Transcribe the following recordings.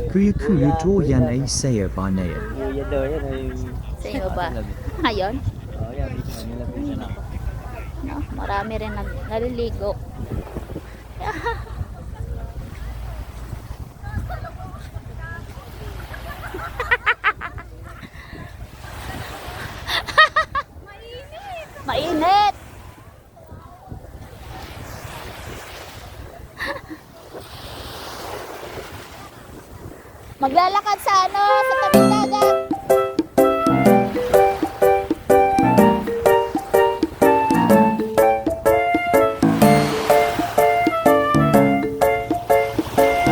Kuya kuya to yan ay saya ba na yan? Kuya daw yan ay... Sa inyo ba? Ayun. Oo, yan. Nilapitan ako. No, marami rin naliligo. Mainit. Maglalakad sa sa tabing dagat.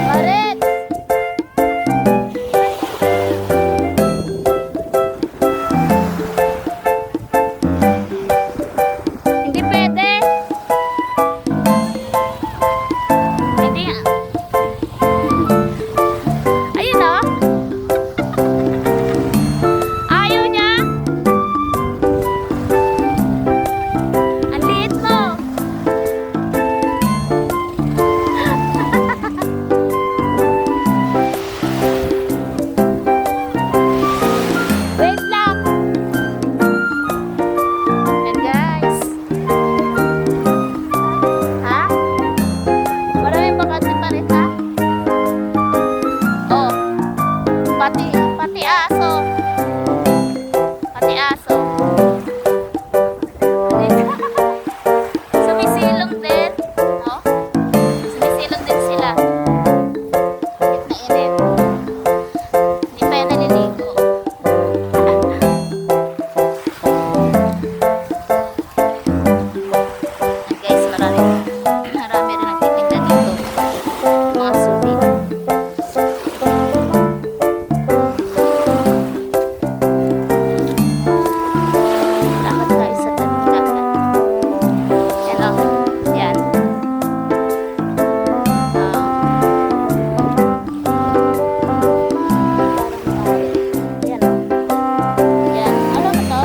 Maret. Hindi pwede. Hindi nga. Ayun o. Ayaw niya. Ang liit mo. Wait lang. Yan guys. Ha? Maraming bakante pa rin ha? Oh. Pati aso. Pati aso. Sumisilong din. No? Sumisilong din sila. Init na init. Hindi pa yan naliligo. Guys, marami rin nagtitinda dito. Mga sulit. Lakad tayo sa tabing dagat. Yan o. Yan. Yan o. Yan. Ano ba to?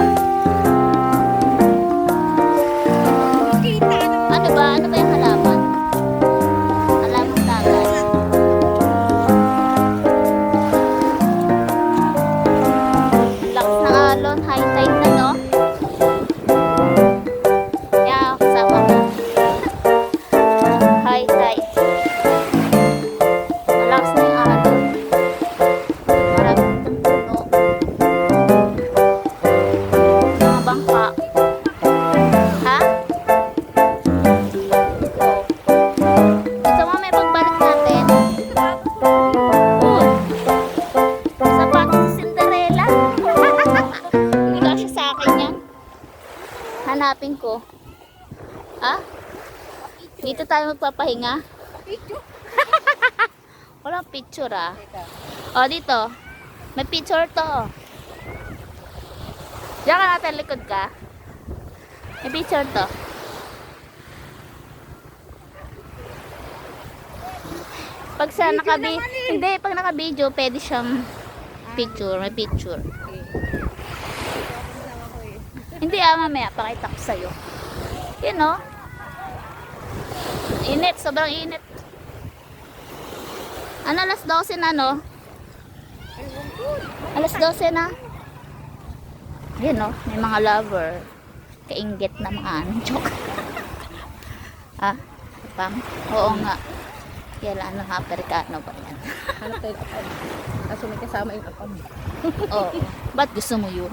Ano ba? Ano ba yung halaman? Halaman dagat. Lakas ng alon. High tide na no? Yan, kasama ko. High tide. Malakas na yung alon. Maraming puno. Mga bangka. Ha? Gusto mo may pagbalik natin? Uy! Sapatos si Cinderella. Hindi kasi sa akin yan. Hanapin ko. Ha? Dito tayo magpapahinga? Walang picture ah. O dito. May picture to. Diyan ka natin likod ka. May picture to. Pag sa hindi, pag naka-video, pwede siyang picture, may picture. Hindi mamaya, pakita ko sa'yo. Yun o. Init, sobrang init. Ano, alas 12 na no? Alas 12 na. Yun o, may mga lover. Kainggit na mga joke. Ah, pang? Oo nga. Yan ang Amerikano ba yan? Hanap tayo ng apam. Kaso may kasama yung apam. Oo. Ba't gusto mo yun?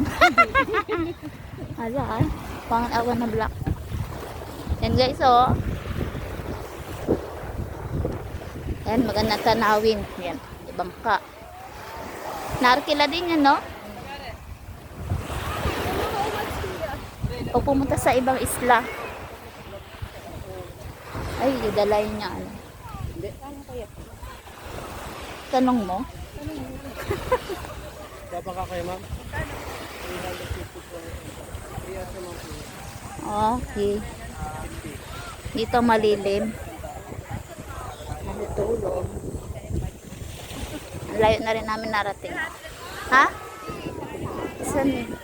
Ala ay. Pangawa na black. Yan guys oh. Yan magandang tanawin. Yan. Ibang ka. Narkila din yan no? O pumunta sa ibang isla. Ay, idalayin niya ano. Tanong mo? Baba ka kayo, ma'am? Okay. Dito malilim. Natutulog. Layo na rin namin narating. Ha?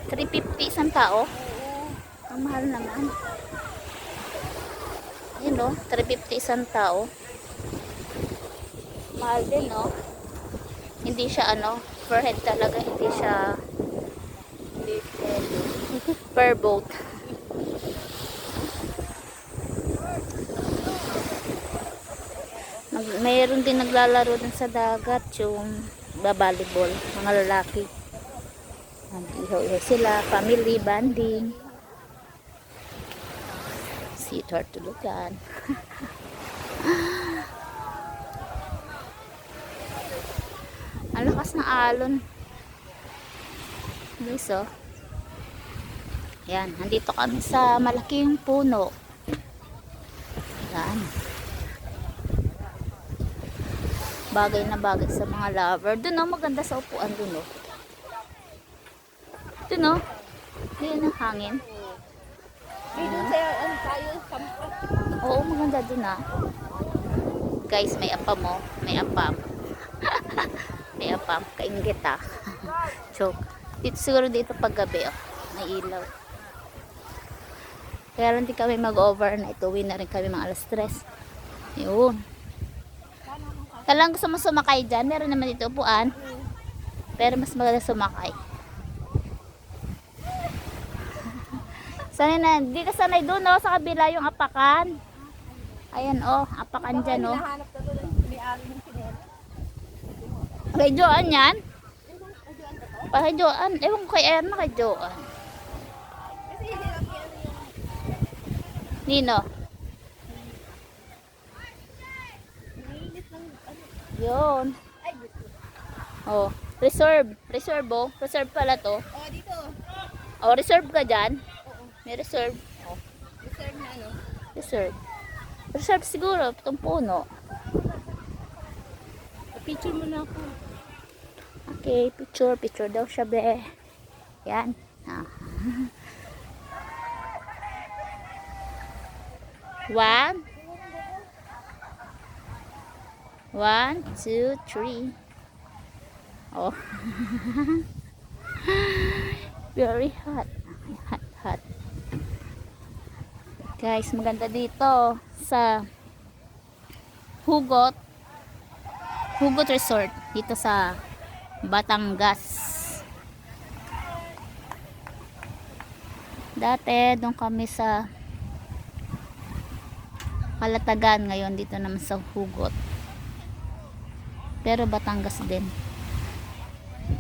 350 isang tao? Ang mahal naman. Yun o, 350 isang tao. Mahal din no. Hindi hindi siya ano, per head talaga, hindi siya per boat. Mayroon din naglalaro din sa dagat, yung babalibol, mga lalaki. Nag-ihaw-ihaw sila, family bonding. Sweetheart tulugan. Ang lakas ng alon. Guys, oh. Yan, nandito kami sa malaking puno. Yan. Bagay na bagay sa mga lover. Doon, oh, maganda sa upuan doon, oh. Doon, oh. Yan ang hangin. Dito sa ano tayo, sampa. Oo, maganda doon, ah. Guys, may apam, oh. May apam. May apam. Kaingit, ah. Joke. Dito siguro dito pag gabi, oh. May ilaw. Kaya lang di kami mag-overnight. Uwi na rin kami mga alas 3. Yun. Talang gusto mo sumakay dyan. Meron naman dito upuan. Pero mas maganda sumakay. Sanay na. Di ka sanay doon, oh. Sa kabila yung apakan. Ayan, oh. Apakan dyan, oh. Hinahanap na doon. May-ari ng sinel. Kay Joan yan? Kay Joan. Ewan ko kay Erna, kay Joan. Kasi hirap yan yung... Nino? Naiinit ng ano. Yun. Ay, gusto. Oh. Reserve. Reserve, oh. Reserve pala to. Oh, dito. Oh, reserve ka dyan? Oo. May reserve. Oh. Reserve na ano. Reserve. Reserve siguro. Itong puno. Picture mo na ako. Okay, picture. Picture daw siya, be. Yan. Ah. 1, 2, 3. Oh. Very hot. Hot, hot. Guys, maganda dito sa Hugot Resort dito sa Batangas. Dati doon kami sa Kalatagan, ngayon dito naman sa Hugot. Pero Batangas din.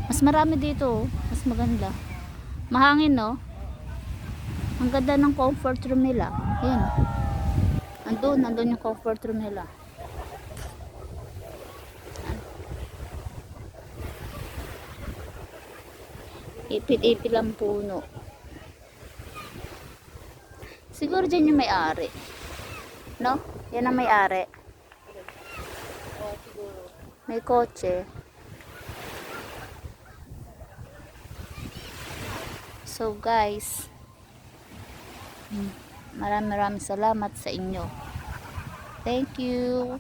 Mas marami dito, oh. Mas maganda. Mahangin, no? Ang ganda ng comfort room nila. Ayan. Nandun yung comfort room nila. Ipit-ipit lang puno. Siguro dyan yung may-ari. No? Yan ang may-ari. Oh, siguro. May kotse. So guys, maraming salamat sa inyo. Thank you.